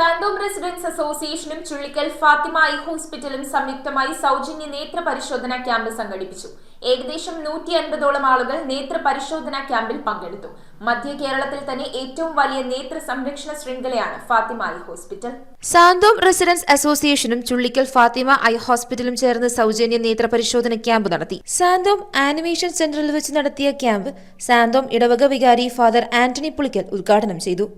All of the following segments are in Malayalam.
സാന്തോം റെസിഡൻസ് അസോസിയേഷനും ചുള്ളിക്കൽ ഫാത്തിമ ഐ ഹോസ്പിറ്റലും സംയുക്തമായി സൗജന്യ നേത്ര പരിശോധനാ ക്യാമ്പ് സംഘടിപ്പിച്ചു. ഏകദേശം 150ഓളം ആളുകൾ നേത്ര പരിശോധനാ ക്യാമ്പിൽ പങ്കെടുത്തു. മധ്യ കേരളത്തിൽ തന്നെ ഏറ്റവും വലിയ നേത്ര സംരക്ഷണ ശൃംഖലയാണ് Fatima eye hospital. Santhome residence അസോസിയേഷനും ചുള്ളിക്കൽ ഫാത്തിമ ഐ ഹോസ്പിറ്റലും ചേർന്ന് സൗജന്യ നേത്ര പരിശോധന ക്യാമ്പ് നടത്തി. സാന്തോം ആനിമേഷൻ സെന്ററിൽ വെച്ച് നടത്തിയ ക്യാമ്പ് സാന്തോം ഇടവക വികാരി ഫാദർ ആന്റണി പുളിക്കൽ ഉദ്ഘാടനം ചെയ്തു.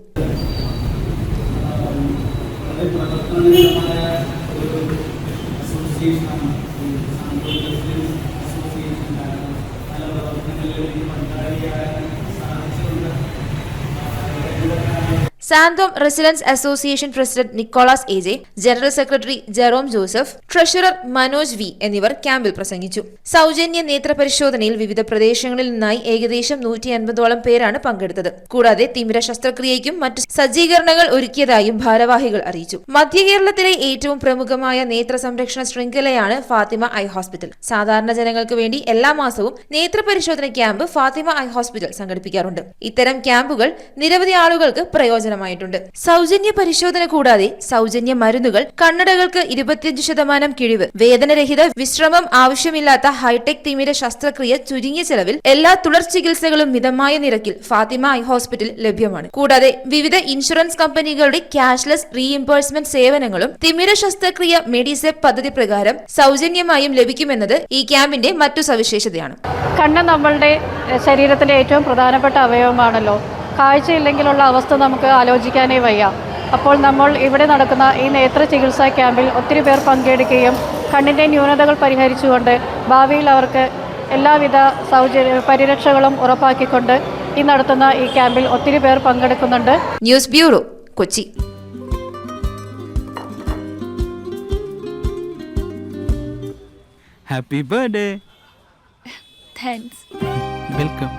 Santhome residence association president Nicholas A J, general secretary Jerome Joseph, treasurer Manoj V എന്നിവർ ക്യാമ്പിൽ പ്രസംഗിച്ചു. സൗജന്യ നേത്ര പരിശോധനയിൽ വിവിധ പ്രദേശങ്ങളിൽ നിന്നായി ഏകദേശം 150ഓളം പേരാണ് പങ്കെടുത്തത്. കൂടാതെ തിമിര ശസ്ത്രക്രിയയ്ക്കും മറ്റു സജ്ജീകരണങ്ങൾ ഒരുക്കിയതായും ഭാരവാഹികൾ അറിയിച്ചു. മധ്യ കേരളത്തിലെ ഏറ്റവും പ്രമുഖമായ നേത്ര സംരക്ഷണ ശൃംഖലയാണ് ഫാത്തിമ ഐ ഹോസ്പിറ്റൽ. സാധാരണ ജനങ്ങൾക്ക് വേണ്ടി എല്ലാ മാസവും നേത്ര പരിശോധന ക്യാമ്പ് ഫാത്തിമ ഐ ഹോസ്പിറ്റൽ സംഘടിപ്പിക്കാറുണ്ട്. ഇത്തരം ക്യാമ്പുകൾ നിരവധി ആളുകൾക്ക് പ്രയോജനം. സൗജന്യ പരിശോധന കൂടാതെ സൗജന്യ മരുന്നുകൾ, കണ്ണടകൾക്ക് 25% കിഴിവ്, വേദനരഹിത വിശ്രമം ആവശ്യമില്ലാത്ത ഹൈടെക് തിമിര ശസ്ത്രക്രിയ ചുരുങ്ങിയ ചെലവിൽ എല്ലാ തുടർ ചികിത്സകളും മിതമായ നിരക്കിൽ ഫാത്തിമ ഐ ഹോസ്പിറ്റൽ ലഭ്യമാണ്. കൂടാതെ വിവിധ ഇൻഷുറൻസ് കമ്പനികളുടെ ക്യാഷ്ലെസ് റീഇംബേഴ്സ്മെന്റ് സേവനങ്ങളും തിമിര ശസ്ത്രക്രിയ മെഡിസെപ് പദ്ധതി പ്രകാരം സൗജന്യമായും ലഭിക്കുമെന്നത് ഈ ക്യാമ്പിന്റെ മറ്റു സവിശേഷതയാണ്. കണ്ണ് നമ്മളുടെ ശരീരത്തിന്റെ ഏറ്റവും പ്രധാനപ്പെട്ട അവയവമാണല്ലോ. കാഴ്ചയില്ലെങ്കിലുള്ള അവസ്ഥ നമുക്ക് ആലോചിക്കാനേ വയ്യ. അപ്പോൾ നമ്മൾ ഇവിടെ നടക്കുന്ന ഈ നേത്ര ചികിത്സാ ക്യാമ്പിൽ ഒത്തിരി പേർ പങ്കെടുക്കുകയും കണ്ണിൻ്റെ ന്യൂനതകൾ പരിഹരിച്ചുകൊണ്ട് ഭാവിയിൽ അവർക്ക് എല്ലാവിധ പരിരക്ഷകളും ഉറപ്പാക്കിക്കൊണ്ട് ഈ നടത്തുന്ന ഈ ക്യാമ്പിൽ ഒത്തിരി പേർ പങ്കെടുക്കുന്നുണ്ട്. News bureau, Kochi. Happy birthday. Thanks. Welcome.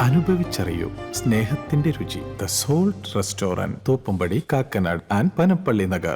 അനുഭവിച്ചറിയൂ സ്നേഹത്തിന്റെ രുചി. The salt restaurant, Thoppumpady, Kakkanad and Panampilly Nagar.